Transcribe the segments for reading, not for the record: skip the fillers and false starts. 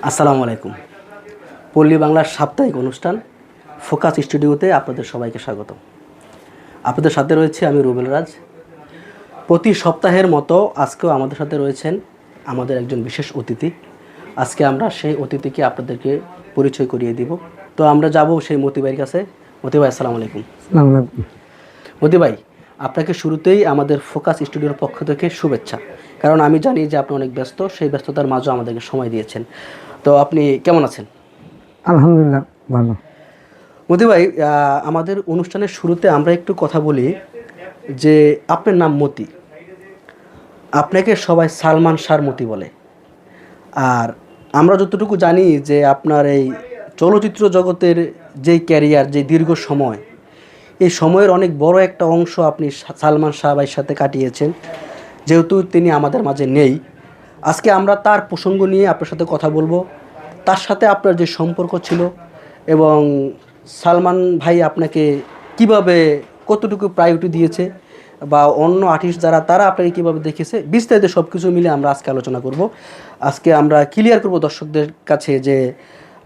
আসসালামু আলাইকুম। পল্লী বাংলার সাপ্তাহিক অনুষ্ঠান ফোকাস স্টুডিওতে আপনাদের সবাইকে স্বাগত। আপনাদের সাথে রয়েছে আমি রুবেল রাজ। প্রতি সপ্তাহের মতো আজকেও আমাদের সাথে রয়েছেন আমাদের একজন বিশেষ অতিথি। আজকে আমরা সেই অতিথিকে আপনাদেরকে পরিচয় করিয়ে দিব। তো আমরা যাব সেই মতি ভাইয়ের কাছে। মতি ভাই, আসসালামু আলাইকুম। আসসালামু আলাইকুম। মতি ভাই, আপনাকে শুরুতেই আমাদের ফোকাস স্টুডিওর পক্ষ থেকে শুভেচ্ছা, কারণ আমি জানি যে আপনি অনেক ব্যস্ত, সেই ব্যস্ততার মাঝেও আমাদেরকে সময় দিয়েছেন। তো আপনি কেমন আছেন? আলহামদুলিল্লাহ ভালো। মতি ভাই, আমাদের অনুষ্ঠানের শুরুতে আমরা একটু কথা বলি যে আপনার নাম মতি, আপনাকে সবাই সালমান শাহর মতি বলে। আর আমরা যতটুকু জানি যে আপনার এই চলচ্চিত্র জগতের যেই ক্যারিয়ার, যে দীর্ঘ সময়, এই সময়ের অনেক বড় একটা অংশ আপনি সালমান শাহ ভাইয়ের সাথে কাটিয়েছেন। যেহেতু তিনি আমাদের মাঝে নেই, আজকে আমরা তার প্রসঙ্গ নিয়ে আপনার সাথে কথা বলবো। তার সাথে আপনার যে সম্পর্ক ছিল এবং সালমান ভাই আপনাকে কিভাবে, কতটুকু প্রায়োরিটি দিয়েছে, বা অন্য আর্টিস্ট যারা তারা আপনাকে কীভাবে দেখেছে, বিস্তারিত সব কিছু মিলে আমরা আজকে আলোচনা করব। আজকে আমরা ক্লিয়ার করব দর্শকদের কাছে যে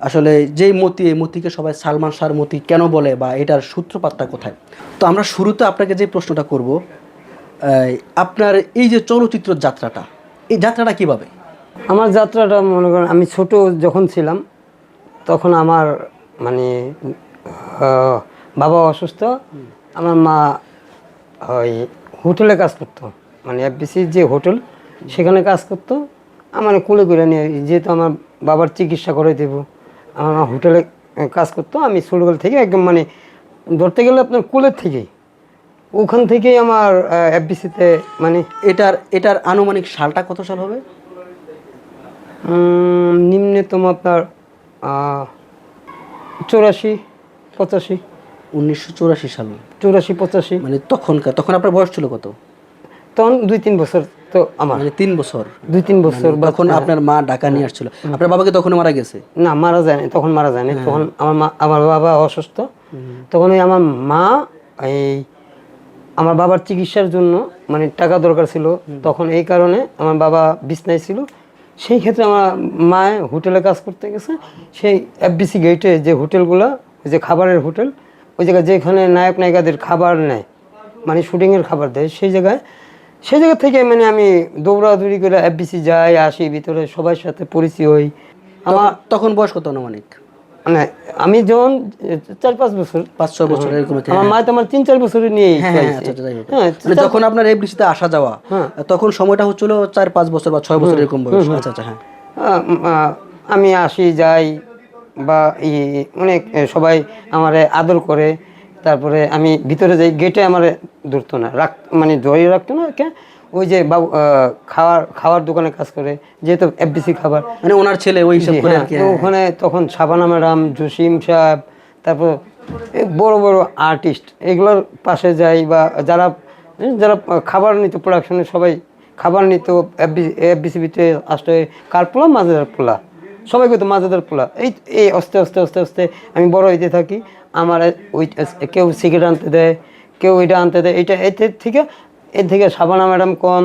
আসলে যেই মতি, এই মতিকে সবাই সালমান শাহর মতি কেন বলে, বা এটার সূত্রপাতটা কোথায়। তো আমরা শুরুতে আপনাকে যে প্রশ্নটা করব, আপনার এই যে চলচ্চিত্র যাত্রাটা, এই যাত্রাটা কিভাবে? আমার যাত্রাটা মনে করেন, আমি ছোট যখন ছিলাম তখন আমার মানে বাবা অসুস্থ, আমার মা ওই হোটেলে কাজ করতো, মানে এফবিসির যে হোটেল সেখানে কাজ করতো। আমার কোলে করে নিয়ে, যেহেতু আমার বাবার চিকিৎসা করে দেবো, আমার মা হোটেলে কাজ করতো। আমি ছোটবেলা থেকে একদম মানে ধরতে গেলে আপনার কোলের থেকেই, ওখান থেকেই আমার এফবিসিতে মানে এটার আনুমানিক সালটা কত সাল হবে? নিম্নতম আপনার 84-85। 1984 সাল? 84-85 মানে তখন আপনার বয়স ছিল কত? তখন 2-3 বছর। তো আমার মানে 3 বছর? 2-3 বছর। তখন আপনার মা ঢাকা নিয়ে আসছিল? আপনার বাবাকে তখন মারা গেছে? না, মারা যায়নি, তখন মারা যায়নি। তখন আমার বাবা অসুস্থ। তখন ওই আমার মা এই আমার বাবার চিকিৎসার জন্য মানে টাকা দরকার ছিল, তখন এই কারণে আমার বাবা বিছনায় ছিল। সেই ক্ষেত্রে আমার মা হোটেলে কাজ করতে গেছে। সেই এফবিসি গেটে যে হোটেলগুলো, যে খাবারের হোটেল, ওই জায়গায় যেখানে নায়ক নায়িকাদের খাবার নেয়, মানে শুটিংয়ের খাবার দেয়, সেই জায়গা থেকে মানে আমি দৌড়াদৌড়ি করে এফবিসি যাই আসি, ভিতরে সবার সাথে পরিচয় হই। আমার তখন বয়স কত আনুমানিক? মানে আমি যখন 4-5 বছর, 5-6 বছর এরকম? আমার মা তো আমার 3-4 বছরে নিয়ে মানে যখন আপনার এই বৃষ্টিতে আসা যাওয়া, তখন সময়টা হচ্ছিল 4-5 বছর বা 6 বছর এরকম বয়স? আচ্ছা আচ্ছা, হ্যাঁ। আমি আসি যাই বা অনেক সবাই আমারে আদর করে। তারপরে আমি ভিতরে যাই, গেটে আমারে ধরতো না, মানে ধরে রাখতো না। ওই যে বাবু খাওয়ার দোকানে কাজ করে, যেহেতু এফবিসি খাবার, মানে ওনার ছেলে ওই হিসাব করে আর কি। ওখানে তখন শাবানা ম্যাডাম, জসিম সাহেব, তারপর বড় বড় আর্টিস্ট, এগুলোর পাশে যাই, বা যারা যারা খাবার নিত প্রোডাকশনে, সবাই খাবার নিত। এফবিসিবিতে আসতে কারপোলা, মাঝেদার পোলা, সবাই কইতো মাঝেদার পোলা। এই আস্তে আস্তে আস্তে আস্তে আমি বড় হইতে থাকি। আমার ওই কেউ সিগারেট আনতে দেয়, কেউ এটা আনতে দেয়, এর থেকে শাবানা ম্যাডাম কন,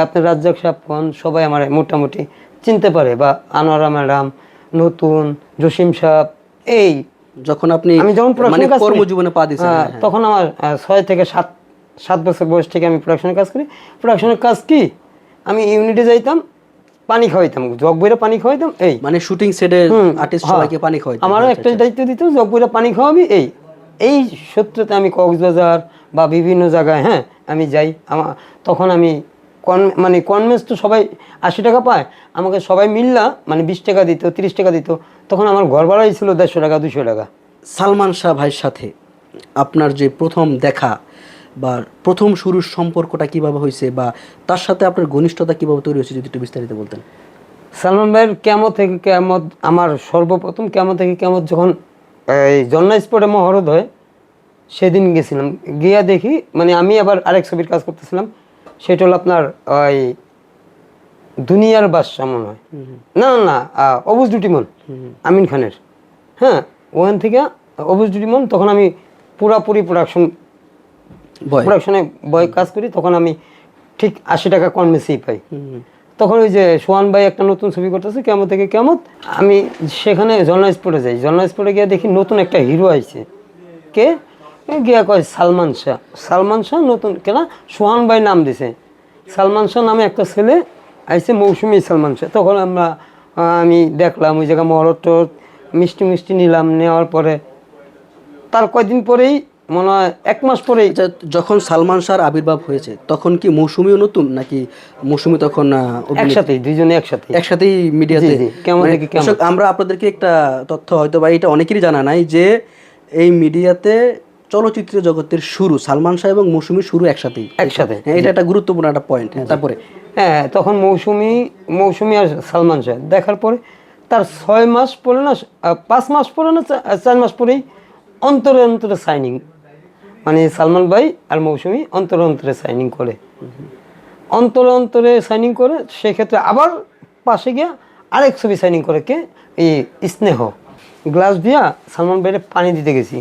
আপনার রাজ্জাক সাহেব কন, সবাই আমার মোটামুটি চিনতে পারে, বা আনোয়ারা ম্যাডাম, নতুন জসিম সাহেব। এই যখন আমি যখন কর্মজীবনে পা দিয়েছি, তখন আমার 6 থেকে 7 বছর বয়স থেকে আমি প্রোডাকশনের কাজ করি। প্রোডাকশনের কাজ কি, আমি ইউনিটে যাইতাম, পানি খাওয়াইতাম, জগ বইরা পানি খাওয়াইতাম। এই মানে শুটিং সেটে আর্টিস্ট সবাইকে পানি খাওয়াইতাম। আমার একটা দায়িত্ব দিত, জগ বইরা পানি খাওয়াবি। এই সূত্রতে আমি কক্সবাজার বা বিভিন্ন জায়গায় আমি যাই। তখন আমি মানে কনভেন্স তো সবাই 80 টাকা পায়, আমাকে সবাই মিললা মানে 20 টাকা দিত, 30 টাকা দিত। তখন আমার ঘর ভাড়াই ছিল 150 টাকা, 200 টাকা। সালমান শাহ ভাইয়ের সাথে আপনার যে প্রথম দেখা বা প্রথম শুরুর সম্পর্কটা কিভাবে হয়েছে, বা তার সাথে আপনার ঘনিষ্ঠতা কিভাবে তৈরি হয়েছে, যদি একটু বিস্তারিত বলতেন। সালমান ভাইয়ের কেমন থেকে কেমন, আমার সর্বপ্রথম কেমন থেকে কেমন যখন এই জন্না স্পটে মহরত হয়, সেদিন গেছিলাম। গিয়া দেখি মানে আমি আবার আরেক ছবির কাজ করতেছিলাম, সেটা হলো আপনার ওই দুনিয়ার বাদশা মনে হয়, না না না, অবুজ ডুটিমন, আমিন খানের। ওখান থেকে অবুজ ডুটিমন। তখন আমি পুরাপুরি প্রোডাকশনে বয় কাজ করি। তখন আমি ঠিক 80 টাকা কনভেন্সেই পাই। তখন ওই যে সোহান ভাই একটা নতুন ছবি করতেছে কেমন থেকে কেমন, আমি সেখানে জলনা স্পোর্টে যাই, জলনা স্পোর্টে গিয়ে দেখি নতুন একটা হিরো আইছে। কে? গিয়া কয় সালমান শাহ। সালমান শাহ নতুন কেনা, সোহান ভাই নাম দিছে। সালমান শাহ নামে একটা ছেলে আইছে, মৌসুমি সালমান শাহ। তখন আমি দেখলাম ওই জায়গায় মহরত মিষ্টি মিষ্টি নিলাম, নেওয়ার পরে তার কয়দিন পরেই মনে হয় 1 মাস পরেই আচ্ছা, যখন সালমান শাহর আবির্ভাব হয়েছে তখন কি মৌসুমীও নতুন, নাকি মৌসুমী তখন একসাথেই, দুইজনে একসাথেই একসাথেই মিডিয়াতে? জি, জি, কেমন মানে থেকে কেমন। দর্শক, আমরা আপনাদেরকে একটা তথ্য হয়তো বা এটা অনেকেরই জানা নাই যে এই মিডিয়াতে চলচ্চিত্র জগতের শুরু সালমান শাহ এবং মৌসুমী শুরু একসাথেই। একসাথে, হ্যাঁ, এটা একটা গুরুত্বপূর্ণ একটা পয়েন্ট। হ্যাঁ, তারপরে হ্যাঁ, তখন মৌসুমি আর সালমান শাহ দেখার পরে তার 6 মাস পরে না, 5 মাস পরে না, 4 মাস পরেই অন্তরে অন্তরে সাইনিং, মানে সালমান ভাই আর মৌসুমি অন্তরে অন্তরে সাইনিং করে, অন্তরে অন্তরে সাইনিং করে। সেক্ষেত্রে আবার পাশে গিয়া আরেক ছবি সাইনিং করে, কে? এই স্নেহ। গ্লাস দিয়া সালমান ভাইয়ের পানি দিতে গেছি,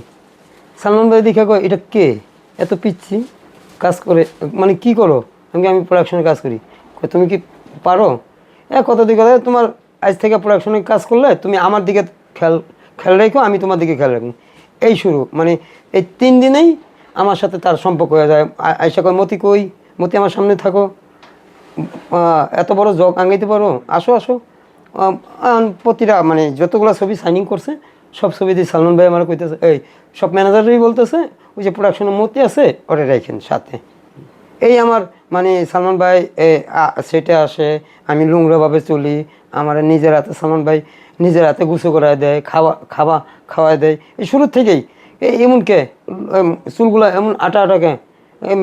সালমান ভাই দেখে কয় এটা কে এত পিচ্ছি কাজ করে, মানে কি করো? আমি প্রোডাকশনে কাজ করি। কয় তুমি কি পারো? কত দিকে তোমার আজ থেকে প্রোডাকশনে কাজ করলে তুমি আমার দিকে খেয়াল খেয়াল রেখো, আমি তোমার দিকে খেয়াল রাখি। এই শুরু, মানে এই 3 দিনেই আমার সাথে তার সম্পর্ক হয়ে যায়। আয়সা কয় মতি কই, মতি আমার সামনে থাকো, এত বড় জগ আঙ্গাইতে পারো, আসো আসো। প্রতিটা মানে যতগুলো ছবি সাইনিং করছে সব ছবি দিয়ে সালমান ভাই আমার কইতেছে, এই সব ম্যানেজারই বলতেছে ওই যে প্রোডাকশনের মতি আছে ওরে রাখেন সাথে। এই আমার মানে সালমান ভাই সেটে আসে, আমি লুংরাভাবে চলি, আমার নিজের হাতে সালমান ভাই নিজের হাতে গুছো করায় দেয়, খাওয়ায় দেয় এই শুরুর থেকেই। এমনকে চুলগুলো এমন আটা আটাকে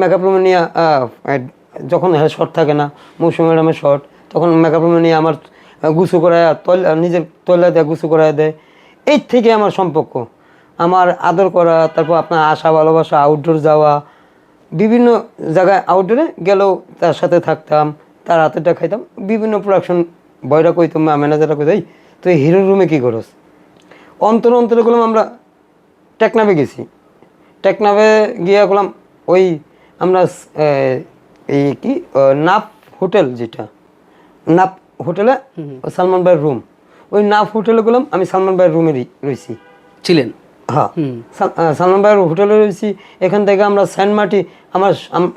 মেকআপ রুমে নিয়ে যখন শর্ট থাকে না, মৌসুমী ম্যাডামের শর্ট, তখন মেকআপ রুমে নিয়ে আমার গুছো করায় নিজের তৈলা দেয়, গুছো করায় দেয়। এই থেকে আমার সম্পর্ক, আমার আদর করা, তারপর আপনার আশা ভালোবাসা, আউটডোর যাওয়া, বিভিন্ন জায়গায় আউটডোরে গেলেও তার সাথে থাকতাম, তার হাতেরটা খাইতাম। বিভিন্ন প্রোডাকশন বয়রা কইতাম, ম্যানেজাররা কইতাম, তো এই হিরোর রুমে কী করস? অন্তরে অন্তরে করলাম আমরা টেকনাফে গেছি, টেকনাফে গিয়ে করলাম ওই আমরা এই কি নাফ হোটেল, যেটা নাফ হোটেলে সালমান ভাইয়ের রুম, ওই নাফ হোটেলে গেলাম, আমি সালমান ভাইয়ের রুমে রয়েছি ছিলেন? হ্যাঁ, সালমান ভাইয়ের হোটেলে রয়েছি। এখান থেকে আমরা সেন্টমার্টি,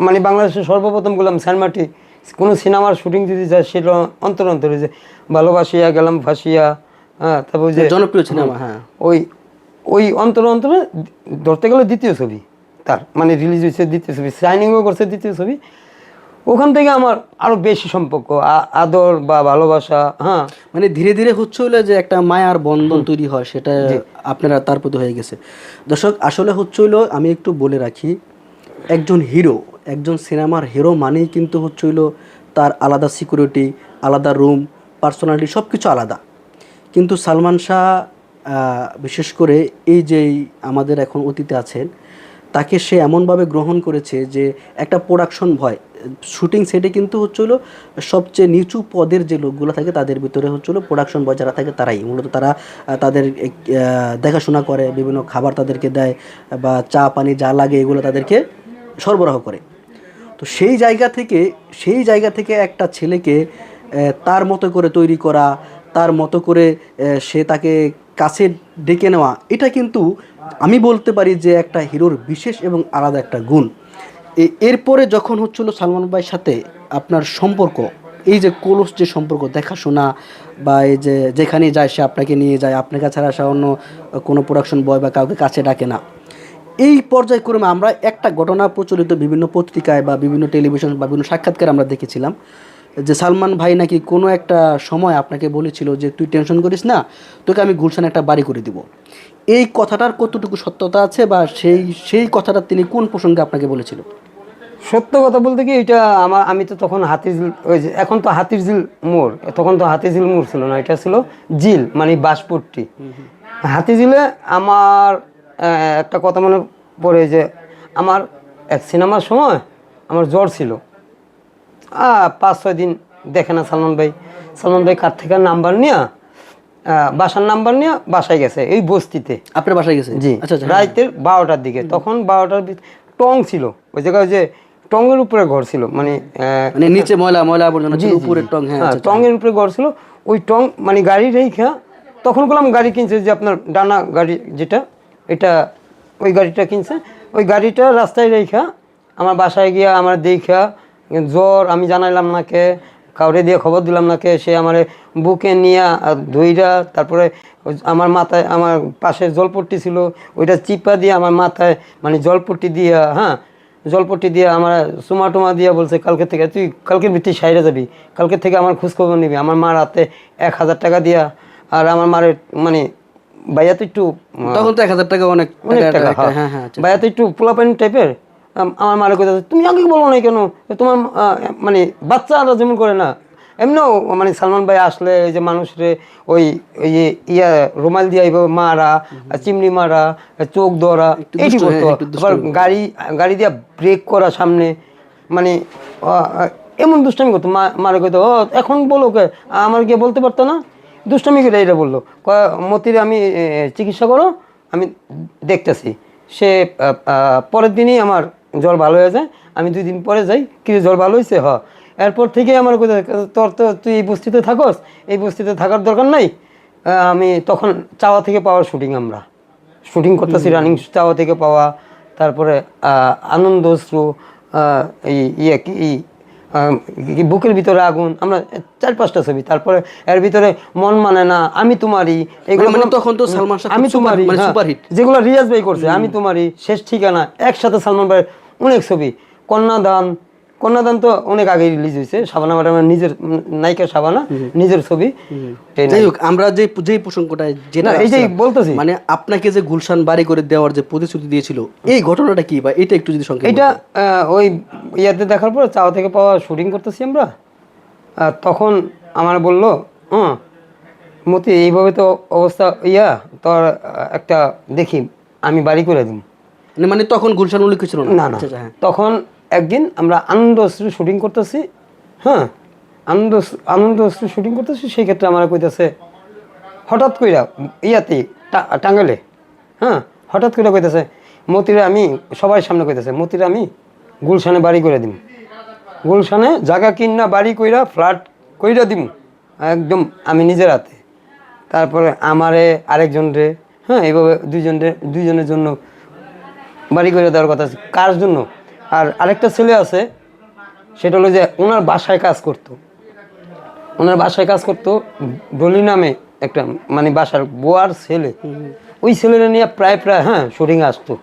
মানে বাংলাদেশের সর্বপ্রথম গেলাম সেন্টমার্টি। কোনো সিনেমার শুটিং যদি যায় সেটা অন্তর অন্তরে, যে ভালোবাসিয়া গেলাম ফাঁসিয়া, হ্যাঁ, তারপর যে জনপ্রিয় সিনেমা। হ্যাঁ, ওই ওই অন্তর অন্তরে ধরতে গেলে দ্বিতীয় ছবি তার, মানে রিলিজ হয়েছে দ্বিতীয় ছবি, সাইনিংও করছে দ্বিতীয় ছবি। ওখান থেকে আমার আরো বেশি সম্পর্ক, আদর বা ভালোবাসা। হ্যাঁ, মানে ধীরে ধীরে হচ্ছে হলো যে একটা মায়ার বন্ধন তৈরি হয়, সেটা আপনারা তার প্রতি হয়ে গেছে। দর্শক, আসলে হচ্ছে হলো, আমি একটু বলে রাখি, একজন হিরো, একজন সিনেমার হিরো মানেই কিন্তু হচ্ছে হলো তার আলাদা সিকিউরিটি, আলাদা রুম, পার্সোনালিটি, সব কিছু আলাদা। কিন্তু সালমান শাহ বিশেষ করে এই যেই আমাদের এখন অতীতে আছেন, তাকে সে এমনভাবে গ্রহণ করেছে যে একটা প্রোডাকশন ভয়, শুটিং সেটে কিন্তু হচ্ছে হলো সবচেয়ে নিচু পদের যে লোকগুলো থাকে তাদের ভিতরে হচ্ছে হলো প্রোডাকশন বয় যারা থাকে তারাই মূলত, তারা তাদের দেখাশোনা করে, বিভিন্ন খাবার তাদেরকে দেয় বা চা পানি যা লাগে এগুলো তাদেরকে সরবরাহ করে। তো সেই জায়গা থেকে একটা ছেলেকে তার মতো করে তৈরি করা, তার মতো করে সে তাকে কাছে ডেকে নেওয়া, এটা কিন্তু আমি বলতে পারি যে একটা হিরোর বিশেষ এবং আলাদা একটা গুণ। এরপরে যখন হচ্ছিল সালমান ভাইয়ের সাথে আপনার সম্পর্ক, এই যে ক্লোজ যে সম্পর্ক, দেখাশোনা, বা এই যে যেখানে যায় সে আপনাকে নিয়ে যায়, আপনার কাছে ছাড়া সে অন্য কোনো প্রোডাকশন বয় বা কাউকে কাছে ডাকে না, এই পর্যায়ক্রমে আমরা একটা ঘটনা প্রচলিত বিভিন্ন পত্রিকায় বা বিভিন্ন টেলিভিশন বা বিভিন্ন সাক্ষাৎকার আমরা দেখেছিলাম যে সালমান ভাই নাকি কোনো একটা সময় আপনাকে বলেছিল যে তুই টেনশন করিস না, তোকে আমি গুলশানে একটা বাড়ি করে দিব। এই কথাটার কতটুকু সত্যতা আছে, বা সেই কথাটা তিনি কোন প্রসঙ্গে আপনাকে বলেছিল? সত্য কথা বলতে কি, এটা আমি তো তখন হাতিঝিল, ওই যে এখন তো হাতিঝিল মোড়, তখন তো হাতিঝিল মোড় ছিল না, এটা ছিল জিল, মানে বাসপট্টি। হাতিঝিলে আমার একটা কথা মনে পড়ে যে আমার এক সিনেমার সময় আমার জ্বর ছিল, 5-6 দিন দেখে না সালমান ভাই। সালমান ভাই কার থেকে নাম্বার নিয়ে, বাসার নাম্বার নিয়ে বাসায় গেছে, এই বস্তিতে। আপনার বাসায় গেছে? জি, আচ্ছা আচ্ছা। রাতের 12টার দিকে, তখন 12টার টং ছিল ওই জায়গায়, যে টঙের উপরে ঘর ছিল, মানে মানে নিচে ময়লা ময়লা আবর্জনা ছিল, উপরে টং, হ্যাঁ হ্যাঁ আচ্ছা, আচ্ছা। টঙের উপরে ঘর ছিল। ওই টং মানে গাড়ি রেখা তখন বললাম গাড়ি কিনছে যে আপনার ডানা গাড়ি যেটা, এটা ওই গাড়িটা কিনছে। ওই গাড়িটা রাস্তায় রেখা আমার বাসায় গিয়া আমার দেখা জ্বর, আমি জানাইলাম না কে, কাউরে দিয়ে খবর দিলাম না কে, সে আমার বুকে নিয়ে ধইরা তারপরে আমার মাথায়, আমার পাশে জলপট্টি ছিল ওইটা চিপা দিয়ে আমার মাথায় মানে জলপট্টি দিয়া, হ্যাঁ জলপট্টি দিয়ে আমার চুমা টুমা দিয়া বলছে কালকে থেকে তুই কালকের ভিত্তি সাইরে যাবি, কালকে থেকে আমার খোঁজখবর নিবি। আমার মার হাতে 1,000 টাকা দিয়া, আর আমার মারের মানে ভাইয়া তো একটু তখন তো 1,000 টাকা অনেক অনেক টাকা, হ্যাঁ হ্যাঁ হ্যাঁ, আচ্ছা। ভাইয়া তো একটু পোলাপাইন টাইপের। আমার মারে কথা তুমি আগে বলো না কেন, তোমার মানে বাচ্চারা যেমন করে না এমনিও, মানে সালমান ভাই আসলে এই যে মানুষরে ওই ওই যে ইয়া রুমাল দিয়া এইভাবে মারা, চিমনি মারা, চোখ ধরা, এইটি দুষ্ট, করতো। হ্যাঁ, একটু দুষ্ট আবার গাড়ি গাড়ি দিয়া ব্রেক করা সামনে, মানে এমন দুষ্টামি করতো। মারে কইতো ও এখন বলো কে, আমার গিয়ে বলতে পারতো না, দুষ্টামি করে এটা বললো। মতির আমি চিকিৎসা করো, আমি দেখতেছি। সে পরের দিনই আমার জ্বর ভালো হয়ে যায়। আমি 2 দিন পরে যাই, কি জ্বর ভালো হয়েছে, এরপর থেকে আমার তোর তো তুই এই বস্তিতে থাকস, এই বস্তিতে থাকার দরকার নাই। আমি তখন চাওয়া থেকে পাওয়ার শুটিং, আমরা শুটিং করতেছি রানিং চাওয়া থেকে পাওয়া, তারপরে আনন্দ অশ্রু, এই ইয়ে কি বুকের ভিতরে আগুন, আমরা 4-5টা ছবি। তারপরে এর ভিতরে মন মানে না, আমি তোমারই, এগুলো মানে তখন তো সালমান শাহ আমি খুব তোমারই, মানে হ্যাঁ, সুপারহিট। যেগুলো রিয়াজ ভাই করছে, আমি তোমারই, শেষ ঠিকানা, একসাথে সালমান ভাইয়ের অনেক ছবি। কন্যাদান, কন্যাদান তো অনেক আগে রিলিজ হয়েছে। শাবানা ম্যাডামের নিজের নায়িকা, শাবানা নিজের ছবি। যাই হোক, আমরা যে প্রসঙ্গটা যেটা এই যে বলতেছি, মানে আপনাকে যে গুলশান বাড়ি করে দেওয়ার যে প্রতিশ্রুতি দিয়েছিল, এই ঘটনাটা কি, বা এটা একটু যদি সংক্ষেপে এটা ওই ইয়াতে দেখার পর চাওয়া থেকে পাওয়া শুটিং করতেছি আমরা। তখন আমার বললো মতি এইভাবে তো অবস্থা, তোর একটা দেখি আমি বাড়ি করে দিই। বলতেন, মানে তখন গুলশান উল্লেখ ছিল না? না না, আচ্ছা, আচ্ছা, হ্যাঁ। তখন একদিন আমরা আনন্দ অশ্রু শুটিং করতেছি, হ্যাঁ আনন্দ অশ্রু শুটিং করতেছি। সেই ক্ষেত্রে আমার কইতেছে হঠাৎ কইরা ইয়াতে টাঙ্গাইলে, হ্যাঁ হঠাৎ করে কইতেছে মতিরে আমি, সবাই সামনে কইতেছে মতিরে আমি গুলশানে বাড়ি করে দিম, গুলশানে জায়গা কিনা বাড়ি কইরা ফ্ল্যাট কইরা দিম একদম আমি নিজের হাতে। তারপরে আমারে আরেকজন রে, হ্যাঁ এইভাবে দুইজনের জন্য বাড়ি করে দেওয়ার কথা। কার জন্য? আর আরেকটা ছেলে আছে, সেটা হলো যে ওনার বাসায় কাজ করতো, ওনার বাসায় কাজ করতো ডলি নামে একটা, মানে বাসার বুয়ার ছেলে। ওই ছেলেরা নিয়ে প্রায় হ্যাঁ শুটিং আসতো।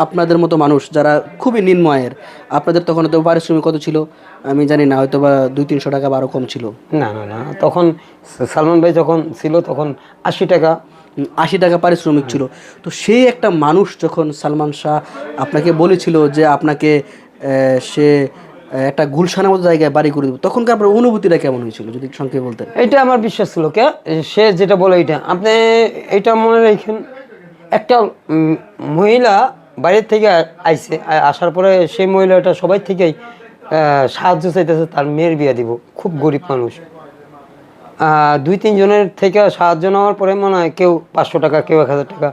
আপনাদের মতো মানুষ যারা খুবই নিম্ন আয়ের, আপনাদের তখন হয়তো পারিশ্রমিক কত ছিল আমি জানি না, হয়তো বা 200-300 টাকা বা আরও কম ছিল। না না না, তখন সালমান ভাই যখন ছিল তখন 80 টাকা, 80 টাকা পারিশ্রমিক ছিল। তো সেই একটা মানুষ যখন সালমান শাহ আপনাকে বলেছিল যে আপনাকে সে একটা গুলশানের মতো জায়গায় বাড়ি করে দেবো, তখনকার আপনার অনুভূতিটা কেমন হয়েছিল যদি সংক্ষেপে বলতেন? এটা আমার বিশ্বাস ছিল কে, সে যেটা বলে এটা আপনি এটা মনে রাখেন। একটা মহিলা বাইরের থেকে আইছে, আসার পরে সেই মহিলাটা সবাই থেকেই সাহায্য চাইতেছে তার মেয়ের বিয়ে দিব। খুব গরিব মানুষ, 2-3 জনের থেকে সাহায্য নেওয়ার পরে মনে হয় কেউ 500 টাকা, কেউ 1000 টাকা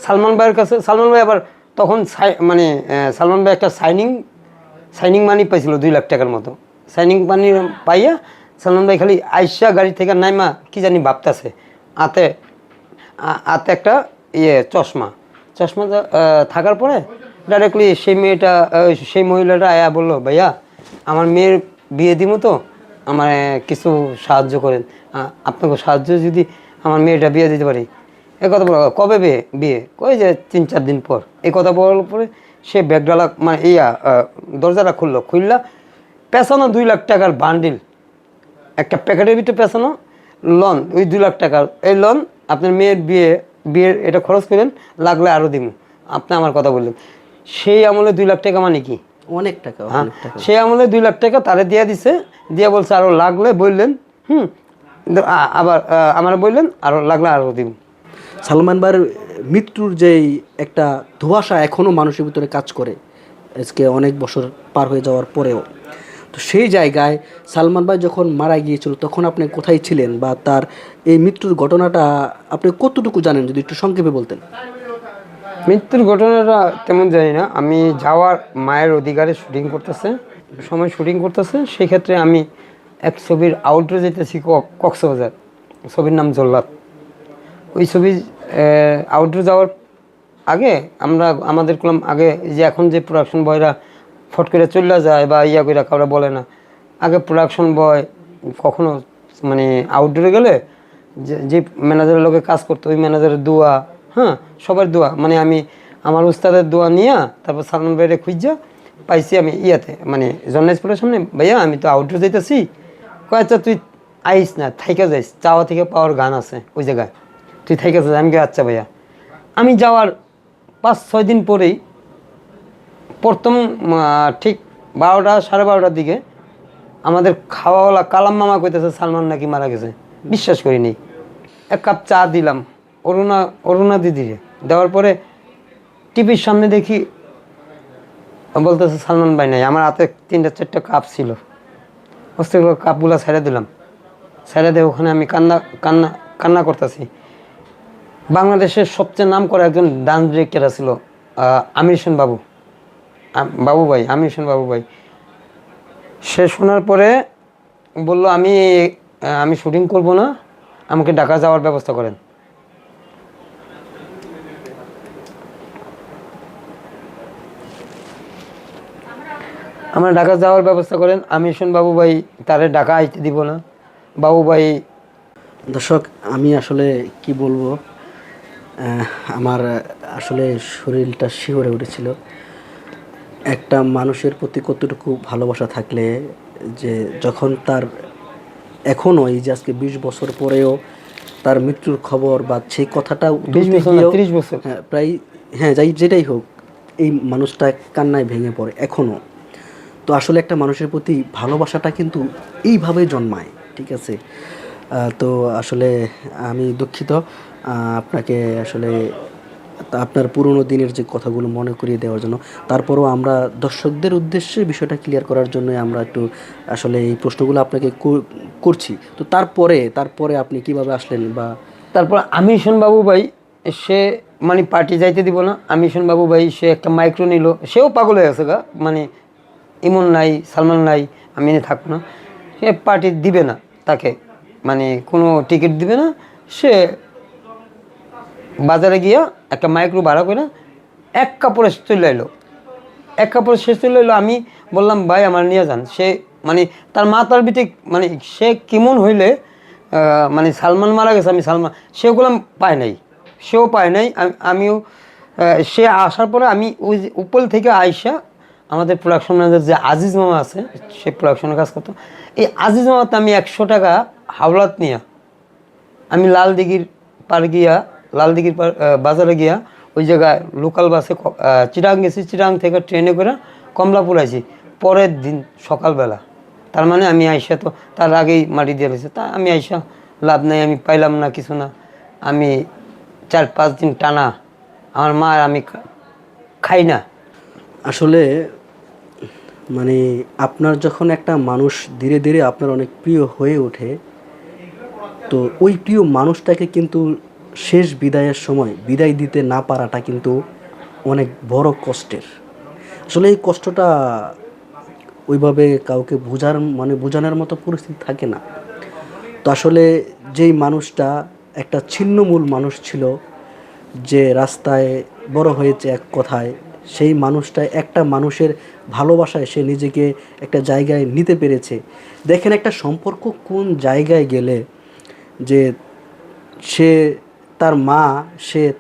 সালমান ভাইয়ের কাছে। সালমান ভাই আবার তখন মানে সালমান ভাই একটা সাইনিং মানি পাইছিল 2 লাখ টাকার মতো। সাইনিং মানি পাইয়া সালমান ভাই খালি আইসা গাড়ি থেকে নাইমা কি জানি ভাবতেছে, হাতে একটা চশমা থাকার পরে ডাইরেক্টলি সেই মহিলাটা আয়া বললো ভাইয়া আমার মেয়ের বিয়ে দিব, তো আমার কিছু সাহায্য করেন, আপনাকে সাহায্য যদি আমার মেয়েটা বিয়ে দিতে পারি। এই কথা বলো, কবে বিয়ে কই যে 3-4 দিন পর। এই কথা বলার পরে সে ব্যাগডালা মানে দরজাটা খুললা পেছানো 2 লাখ টাকার বান্ডিল, একটা প্যাকেটের ভিতরে পেছানো লোন, ওই 2 লাখ টাকার এই লোন, আপনার মেয়ের বিয়ের এটা খরচ করেন, লাগলে আরও দিব, আপনি আমার কথা বললেন। সেই আমলে 2 লাখ টাকা মানে কি অনেক টাকা, হ্যাঁ, অনেক টাকা। সেই আমলে 2 লাখ টাকা তারে দিয়ে দিছে, দিয়ে বলছে আরও লাগলে বললেন, আবার আমার বললেন আরও লাগলে আরও দিব। সালমান ভাইয়ের মৃত্যুর যেই একটা ধোঁয়াশা এখনও মানুষের ভিতরে কাজ করে আজকে অনেক বছর পার হয়ে যাওয়ার পরেও। তো সেই জায়গায় সালমান ভাই যখন মারা গিয়েছিল তখন আপনি কোথায় ছিলেন, বা তার এই মৃত্যুর ঘটনাটা আপনি কতটুকু জানেন যদি একটু সংক্ষেপে বলতেন? মৃত্যুর ঘটনাটা তেমন জানি না। আমি যাওয়ার মায়ের অধিকারে শুটিং করতেছে, সময় শুটিং করতেছে, সেই ক্ষেত্রে আমি এক ছবির আউটডোরে যেতেছি কক্সবাজার, ছবির নাম জল্লাদ। ওই ছবি আউটডোর যাওয়ার আগে আমাদের করলাম আগে যে এখন যে প্রোডাকশন বয়রা ফট করে চলে যায় বা ইয়া করে কাউরা বলে না, আগে প্রোডাকশন বয় কখনো মানে আউটডোরে গেলে যে ম্যানেজারের লোকে কাজ করতো ওই ম্যানেজারের দোয়া, হ্যাঁ সবার দোয়া, মানে আমি আমার উস্তাদের দোয়া নিয়ে তারপর সালমান ভাইরে খুঁজা পাইছি আমি ইয়াতে মানে জন্নাইজপুরের সামনে। ভাইয়া আমি তো আউটডোর যাইতেছি, কয় আচ্ছা তুই আইস না, থাইকা যাইস, চাওয়া থেকে পাওয়ার গান আছে ওই জায়গায়, তুই থাইকা যাস। আমি আচ্ছা ভাইয়া। আমি যাওয়ার 5-6 দিন পরেই প্রথম ঠিক 12টা 12:30টার দিকে আমাদের খাওয়াওয়ালা কালাম মামা কইতেছে সালমান নাকি মারা গেছে। বিশ্বাস করিনি। এক কাপ চা দিলাম অরুণা দিদিরে, দেওয়ার পরে টিভির সামনে দেখি বলতেছে সালমান ভাই নাই। আমার হাতে 3-4টা কাপ ছিল, অস্ত্র কাপগুলো ছেড়ে দিলাম, ছেড়ে দিয়ে ওখানে আমি কান্না কান্না কান্না করতেছি। বাংলাদেশের সবচেয়ে নাম করা একজন ডান্স ডিরেক্টর ছিল আমির হোসেন বাবু ভাই, আমির হোসেন বাবু ভাই। সে শোনার পরে বলল আমি শুটিং করব না, আমাকে ঢাকা যাওয়ার ব্যবস্থা করেন। আমার ঢাকা যাওয়ার ব্যবস্থা করেন। আমির হোসেন বাবু ভাই তারে ঢাকা আইতে দিব না। বাবু ভাই দর্শক, আমি আসলে কি বলবো, আমার আসলে শরীরটা শিহরে উঠেছিল। একটা মানুষের প্রতি কতটুকু ভালোবাসা থাকলে যে যখন তার এখনও এই যে আজকে 20 বছর পরেও তার মৃত্যুর খবর বা সেই কথাটা 20 বছর না 30 বছর, হ্যাঁ প্রায়, হ্যাঁ যেটাই হোক, এই মানুষটা কান্নায় ভেঙে পড়ে এখনও। তো আসলে একটা মানুষের প্রতি ভালোবাসাটা কিন্তু এইভাবেই জন্মায়, ঠিক আছে। তো আসলে আমি দুঃখিত আপনাকে আসলে আপনার পুরনো দিনের যে কথাগুলো মনে করিয়ে দেওয়ার জন্য। তারপরও আমরা দর্শকদের উদ্দেশ্যে বিষয়টা ক্লিয়ার করার জন্য আমরা একটু আসলে এই প্রশ্নগুলো আপনাকে করছি। তো তারপরে আপনি কিভাবে আসলেন বা তারপর আমির হোসেন বাবু ভাই সে মানে পার্টি যাইতে দিব না। আমির হোসেন বাবু ভাই সে একটা মাইক্রো নিল, সেও পাগল হয়ে গেছে গা, মানে ইমন নাই সালমান নাই আমি থাকবো না, সে পার্টি দিবে না তাকে, মানে কোনো টিকিট দিবে না। সে বাজারে গিয়া একটা মাইক্রো ভাড়া করে এক কাপড়ে চলে এলো, এক কাপড়ে সে চলে এলো। আমি বললাম ভাই আমার নিয়ে যান। সে মানে তার মা তার বিটে মানে সে কেমন হইলে মানে সালমান মারা গেছে, আমি সালমান সেগুলো পায় নাই, সেও পায় নাই, আমিও। সে আসার পরে আমি ওই যে উপল থেকে আইসা আমাদের প্রোডাকশন ম্যানেজার যে আজিজ মামা আছে, সে প্রোডাকশনের কাজ করতো, এই আজিজ মামাতে আমি 100 টাকা হাওলাত নিয়ে আমি লালদিঘির পার গিয়া লালদিঘির পার বাজারে গিয়া ওই জায়গায় লোকাল বাসে চিটাং গেছি, চিটাং থেকে ট্রেনে করে কমলাপুর আইছি পরের দিন সকালবেলা। তার মানে আমি আইসা তো তার আগেই মাটি দিয়ে রয়েছে, তা আমি আইসা লাভ নাই, আমি পাইলাম না কিছু না। আমি 4-5 দিন টানা আমার মা আর আমি খাই না। আসলে মানে আপনার যখন একটা মানুষ ধীরে ধীরে আপনার অনেক প্রিয় হয়ে ওঠে, তো ওই প্রিয় মানুষটাকে কিন্তু শেষ বিদায়ের সময় বিদায় দিতে না পারাটা কিন্তু অনেক বড় কষ্টের। আসলে এই কষ্টটা ওইভাবে কাউকে বোঝানোর মতো পরিস্থিতি থাকে না। তো আসলে যেই মানুষটা একটা ছিন্নমূল মানুষ ছিল, যে রাস্তায় বড় হয়েছে এক কথায়, সেই মানুষটা একটা মানুষের ভালোবাসায় সে নিজেকে একটা জায়গায় নিতে পেরেছে। দেখেন একটা সম্পর্ক কোন জায়গায় গেলে যে সে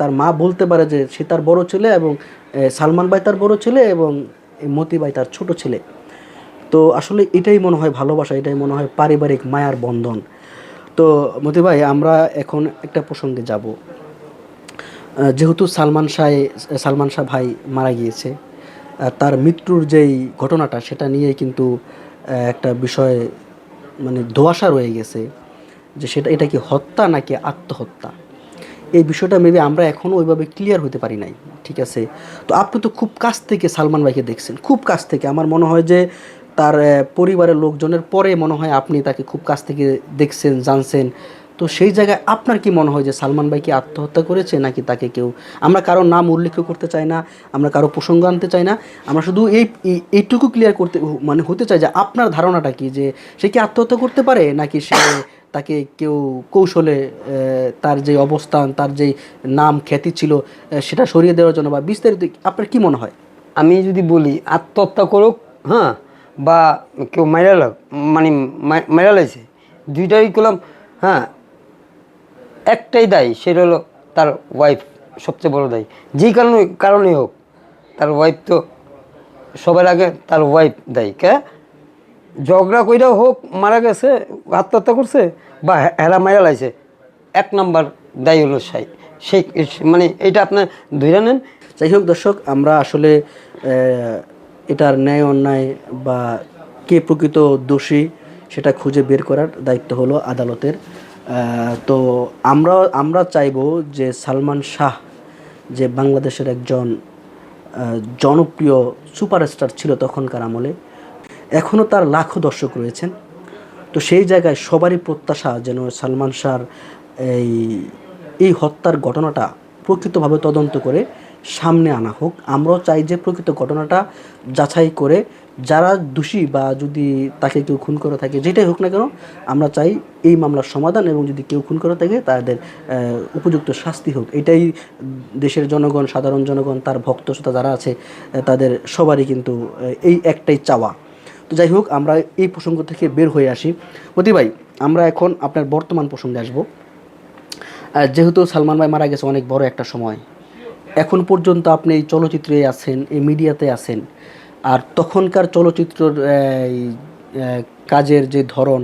তার মা বলতে পারে যে সে তার বড় ছেলে এবং সালমান ভাই তার বড় ছেলে এবং মতি ভাই তার ছোট ছেলে। তো আসলে এটাই মনে হয় ভালোবাসা, এটাই মনে হয় পারিবারিক মায়ার বন্ধন। তো মতি ভাই, আমরা এখন একটা প্রসঙ্গে যাব। যেহেতু সালমান শাহ ভাই মারা গিয়েছে, তার মৃত্যুর যেই ঘটনাটা সেটা নিয়ে কিন্তু একটা বিষয় মানে ধোঁয়াশা রয়ে গেছে যে এটা কি হত্যা নাকি আত্মহত্যা। এই বিষয়টা মেবি আমরা এখনও ওইভাবে ক্লিয়ার হতে পারি নাই, ঠিক আছে। তো আপনি তো খুব কাছ থেকে সালমান ভাইকে দেখছেন, খুব কাছ থেকে। আমার মনে হয় যে তার পরিবারের লোকজনের পরে মনে হয় আপনি তাকে খুব কাছ থেকে দেখছেন, জানছেন। তো সেই জায়গায় আপনার কি মনে হয় যে সালমান ভাই কি আত্মহত্যা করেছে নাকি তাকে কেউ, আমরা কারো নাম উল্লেখ করতে চাই না, আমরা কারো প্রসঙ্গ আনতে চাই না, আমরা শুধু এইটুকু ক্লিয়ার করতে মানে হতে চাই যে আপনার ধারণাটা কি, যে সে কি আত্মহত্যা করতে পারে নাকি সে তাকে কেউ কৌশলে তার যে অবস্থান, তার যে নাম খ্যাতি ছিল সেটা সরিয়ে দেওয়ার জন্য, বা বিস্তারিত আপনার কি মনে হয়? আমি যদি বলি আত্মহত্যা করুক, হ্যাঁ, বা কেউ মাইরা লাগ, মানে মাইরা লাইছে, দুইটাই করলাম, হ্যাঁ, একটাই দায়ী, সেটা হলো তার ওয়াইফ, সবচেয়ে বড় দায়ী। যেই কারণে হোক, তার ওয়াইফ তো সবার আগে, তার ওয়াইফ দায়ী। ঝগড়া কইরাও হোক মারা গেছে, আত্মহত্যা করছে, বা হেরা মারা লাইছে, 1 নাম্বার দায়ী হলো সেই, মানে এইটা আপনার ধরে নেন। যাই হোক দর্শক, আমরা আসলে এটার ন্যায় অন্যায় বা কে প্রকৃত দোষী সেটা খুঁজে বের করার দায়িত্ব হলো আদালতের। তো আমরা চাইবো যে সালমান শাহ যে বাংলাদেশের একজন জনপ্রিয় সুপারস্টার ছিল তখনকার আমলে, এখনও তার লাখো দর্শক রয়েছেন। তো সেই জায়গায় সবারই প্রত্যাশা যেন সালমান শাহর এই এই হত্যার ঘটনাটা প্রকৃতভাবে তদন্ত করে সামনে আনা হোক। আমরাও চাই যে প্রকৃত ঘটনাটা যাচাই করে যারা দোষী, বা যদি তাকে কেউ খুন করে থাকে, যেটাই হোক না কেন, আমরা চাই এই মামলার সমাধান, এবং যদি কেউ খুন করে থাকে তাদের উপযুক্ত শাস্তি হোক। এটাই দেশের জনগণ, সাধারণ জনগণ, তার ভক্ত শ্রোতা যারা আছে তাদের সবারই কিন্তু এই একটাই চাওয়া। তো যাই হোক, আমরা এই প্রসঙ্গ থেকে বের হয়ে আসি। মতি ভাই, আমরা এখন আপনার বর্তমান প্রসঙ্গে আসব। যেহেতু সালমান ভাই মারা গেছে অনেক বড় একটা সময়, এখন পর্যন্ত আপনি এই চলচ্চিত্রে আছেন, এই মিডিয়াতে আছেন, আর তখনকার চলচ্চিত্রর কাজের যে ধরন,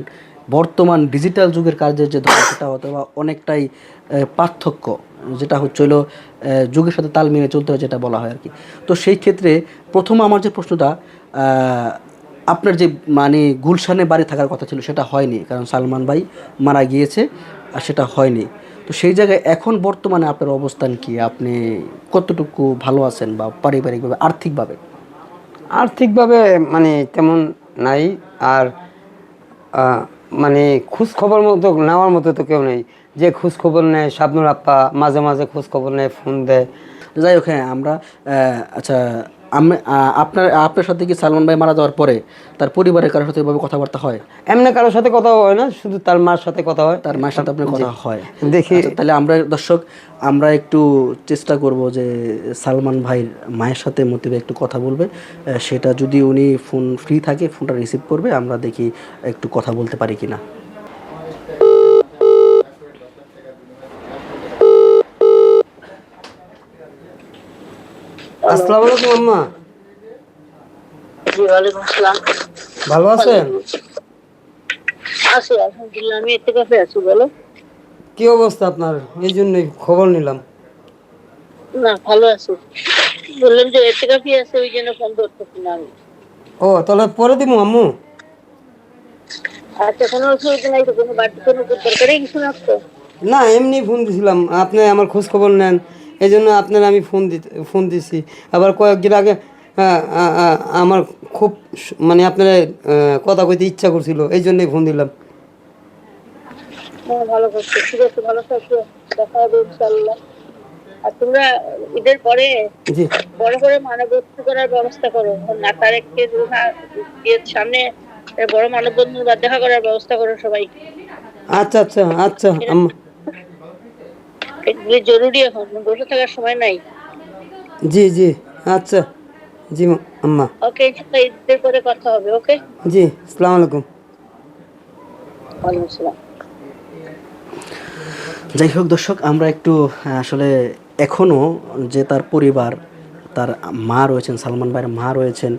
বর্তমান ডিজিটাল যুগের কাজের যে ধরন, সেটা হয়তো বা অনেকটাই পার্থক্য, যেটা হচ্ছিল যুগের সাথে তাল মিলিয়ে চলতে হয়, যেটা বলা হয় আর কি। তো সেই ক্ষেত্রে প্রথম আমার যে প্রশ্নটা, আপনার যে মানে গুলশানে বাড়ি থাকার কথা ছিল সেটা হয়নি, কারণ সালমান ভাই মারা গিয়েছে, আর সেটা হয়নি। তো সেই জায়গায় এখন বর্তমানে আপনার অবস্থান কি, আপনি কতটুকু ভালো আছেন, বা পারিবারিকভাবে, আর্থিকভাবে? আর্থিকভাবে মানে তেমন নাই। আর আহ, মানে খোঁজ খবর মতো নেওয়ার মতো তো কেউ নেই যে খোঁজ খবর নেয়। শাবনুর আপ্পা মাঝে মাঝে খোঁজ খবর নেয়, ফোন দেয়। তো যাই হোক, হ্যাঁ, আমরা আচ্ছা, আপনার আপনার সাথে কি সালমান ভাই মারা যাওয়ার পরে তার পরিবারের কারোর সাথে এভাবে কথাবার্তা হয়? এমনি কারোর সাথে কথা হয় না, শুধু তার মার সাথে কথা হয়। তার মায়ের সাথে আপনার জি, কথা হয়? দেখি। আচ্ছা, তাহলে আমরা দর্শক, আমরা একটু চেষ্টা করব যে সালমান ভাইয়ের মায়ের সাথে মতি ভাই একটু কথা বলবে। সেটা যদি উনি ফোন ফ্রি থাকে, ফোনটা রিসিভ করবে, আমরা দেখি একটু কথা বলতে পারি কিনা। আসসালামু আলাইকুম আম্মা, জি ওয়ালাইকুম আসসালাম। ভালো আছেন? আছি আলহামদুলিল্লাহ, আমি এতে কাছে আছি। বলো। কি অবস্থা আপনার? এই জন্যই খবর নিলাম। না, ভালো আছি। বললাম যে এতে কাছে আছে, ওই জন্য ফোন ধরতেছি না আমি। ও, তাহলে পরে দিব আম্মু। আচ্ছা, কোনো অসুবিধা নাই তো? কোনো বাড়তি কোনো দরকারই কিছু না তো? না, এমনি ফোন দিছিলাম, আপনি আমার খোঁজ খবর নেন, এই জন্য আপনার আমি ফোন দিছি। আবার কয়েকদিন আগে আমার খুব মানে আপনার কথা কইতে ইচ্ছা করছিল, এই জন্যই ফোন দিলাম। হ্যাঁ, ভালো করছো। ঠিক আছে, ভালো থাকো। দেখা হবে ইনশাল্লাহ। আর তোমরা ঈদের পরে জি বড় করে মানববন্ধন করার ব্যবস্থা করো। না, তারেককে বিয়ের সামনে বড় মানববন্ধন বা দেখা করার ব্যবস্থা করো সবাই। আচ্ছা আচ্ছা আচ্ছা আম্মা। এগুলি জরুরি, এখন বসে থাকার সময় নাই। জি জি, আচ্ছা, জি আম্মা। ওকে, ইনশাল্লাহ ঈদের পরে কথা হবে। ওকে। জি, আসসালামু আলাইকুম। ওয়ালাইকুম আসসালাম। যাই হোক দর্শক, আমরা একটু আসলে এখনও যে তার পরিবার, তার মা রয়েছেন, সালমান ভাইয়ের মা রয়েছেন,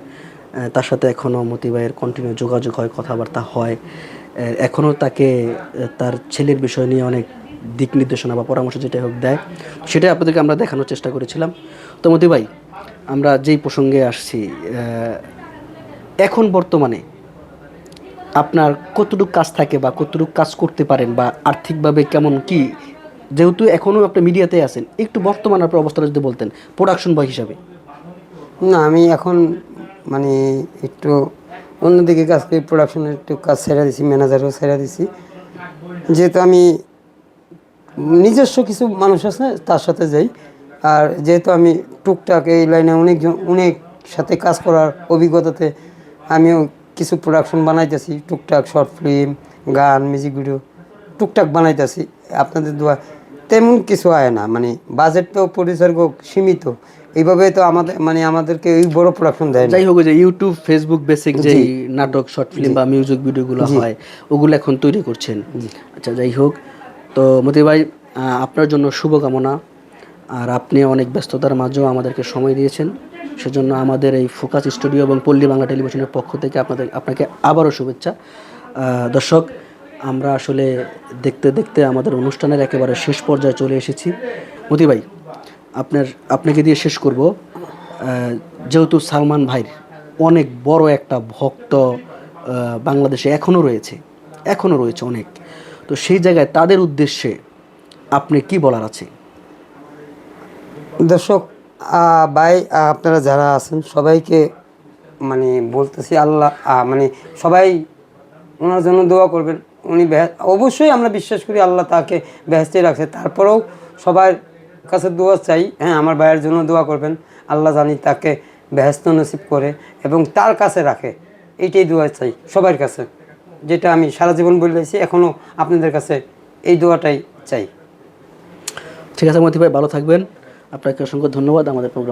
তার সাথে এখনও মতি ভাইয়ের কন্টিনিউ যোগাযোগ হয়, কথাবার্তা হয়। এখনও তাকে তার ছেলের বিষয় নিয়ে অনেক দিক নির্দেশনা বা পরামর্শ যেটাই হোক দেয়, সেটাই আপনাদেরকে আমরা দেখানোর চেষ্টা করেছিলাম। তো মতি ভাই, আমরা যেই প্রসঙ্গে আসছি, এখন বর্তমানে আপনার কতটুকু কাজ থাকে, বা কতটুকু কাজ করতে পারেন, বা আর্থিকভাবে কেমন কি, যেহেতু এখনও আপনি মিডিয়াতে আছেন, একটু বর্তমান আপনার অবস্থাটা যদি বলতেন প্রোডাকশন বয় হিসাবে। না, আমি এখন মানে একটু অন্যদিকে কাজ করি, প্রোডাকশনের একটু কাজ ছেড়ে দিছি, ম্যানেজারও ছেড়ে দিছি। যেহেতু আমি নিজস্ব কিছু মানুষ আছে তার সাথে যাই। আর যেহেতু আমি টুকটাক এই লাইনে অনেক সাথে কাজ করার অভিজ্ঞতাতে আমিও কিছু প্রোডাকশন বানাইতেছি, টুকটাক শর্ট ফিল্ম, গান, মিউজিক ভিডিও টুকটাক বানাইতেছি। আপনাদের দোয়া তেমন কিছু আয় না, মানে বাজেট তো পরিসর্গ সীমিত, এইভাবে তো আমাদেরকে ওই বড় প্রোডাকশন দেয় না। যাই হোক, ওই যে ইউটিউব ফেসবুক বেসিক যে নাটক শর্ট ফিল্ম বা মিউজিক ভিডিওগুলো হয় ওগুলো এখন তৈরি করছেন। আচ্ছা, যাই হোক, তো মতি ভাই আপনার জন্য শুভকামনা। আর আপনি অনেক ব্যস্ততার মাঝেও আমাদেরকে সময় দিয়েছেন, সেজন্য আমাদের এই ফোকাস স্টুডিও এবং পল্লী বাংলা টেলিভিশনের পক্ষ থেকে আপনাকে আবারও শুভেচ্ছা। দর্শক, আমরা আসলে দেখতে দেখতে আমাদের অনুষ্ঠানের একেবারে শেষ পর্যায়ে চলে এসেছি। মতি ভাই, আপনাকে দিয়ে শেষ করব। যেহেতু সালমান ভাইয়ের অনেক বড় একটা ভক্ত বাংলাদেশে এখনও রয়েছে অনেক, তো সেই জায়গায় তাদের উদ্দেশ্যে আপনি কি বলার আছে? দর্শক ভাই, আপনারা যারা আছেন সবাইকে মানে বলতেছি, আল্লাহ মানে সবাই ওনার জন্য দোয়া করবেন। উনি অবশ্যই আমরা বিশ্বাস করি আল্লাহ তাকে বেহেশতে রাখছে, তারপরেও সবার কাছে দোয়া চাই। হ্যাঁ, আমার ভাইয়ের জন্য দোয়া করবেন, আল্লাহ জানি তাকে বেহেশত নসিব করে এবং তার কাছে রাখে, এইটাই দোয়া চাই সবার কাছে, যেটা আমি সারা জীবন বলেছি, এখনও আপনাদের কাছে এই দোয়াটাই চাই। ঠিক আছে মতি ভাই, ভালো থাকবেন। আপনাকে অসংখ্য ধন্যবাদ আমাদের প্রোগ্রাম